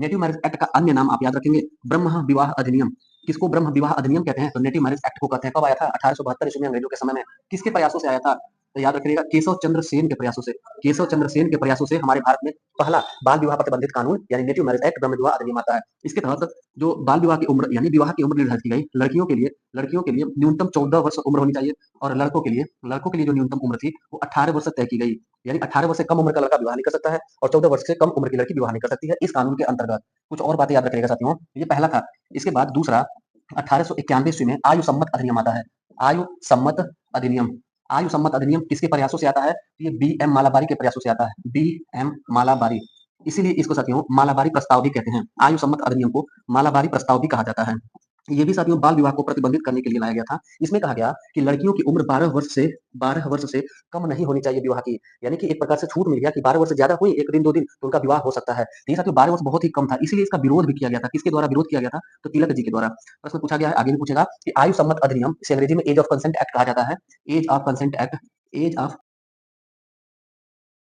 Native marriage act का अन्य नाम आप याद रखेंगे ब्रह्म विवाह अधिनियम। किसको ब्रह्म विवाह अधिनियम कहते हैं? तो नेटिव मैरिज एक्ट को कहते हैं। कब आया था? 1872 ईस्वी में अंग्रेजों के समय में। किसके प्रयासों से आया था? तो याद रखिएगा केशव चंद्र सेन के प्रयासों से। केशव चंद्र सेन के प्रयासों से हमारे भारत में पहला बाल विवाह प्रतिबंधित कानून यानी नेटिव मैरिज एक्ट ब्रह्म विवाह अधिनियम आता है। इसके तहत जो बाल विवाह की उम्र यानी विवाह की उम्र निर्धारित की गई लड़कियों के लिए न्यूनतम 14 वर्ष उम्र होनी चाहिए और लड़कों के लिए जो न्यूनतम उम्र थी वो 18 वर्ष तय की गई। यानी 18 वर्ष से कम उम्र का लड़का विवाह नहीं कर सकता है और 14 वर्ष से कम उम्र की लड़की विवाह नहीं कर सकती है इस कानून के अंतर्गत। कुछ और बातें याद रखिएगा साथियों, ये पहला था। इसके बाद दूसरा 1891 ईस्वी में आयु सम्मत अधिनियम आता है। आयु सम्मत अधिनियम। आयु सम्मत अधिनियम किसके प्रयासों से आता है? ये बी एम मालाबारी के प्रयासों से आता है। B M Malabari. इसीलिए इसको साथियों मालाबारी प्रस्ताव भी कहते हैं। आयु सम्मत अधिनियम को मालाबारी प्रस्ताव भी कहा जाता है। ये भी साथियों बाल विवाह को प्रतिबंधित करने के लिए लाया गया था। इसमें कहा गया कि लड़कियों की उम्र 12 वर्ष से कम नहीं होनी चाहिए विवाह की। यानी कि एक प्रकार से छूट मिल गया कि 12 वर्ष से ज्यादा हुई 1 दिन 2 दिन तो उनका विवाह हो सकता है। तो ये साथियों 12 वर्ष बहुत ही कम था, इसीलिए इसका विरोध भी किया गया था। किसके द्वारा विरोध किया गया था? तो तिलक जी के द्वारा। प्रश्न पूछा गया है, आगे भी पूछेगा कि आयु सम्मत अधिनियम इसे अंग्रेजी में एज ऑफ कंसेंट एक्ट कहा जाता है। Age of consent act. Age of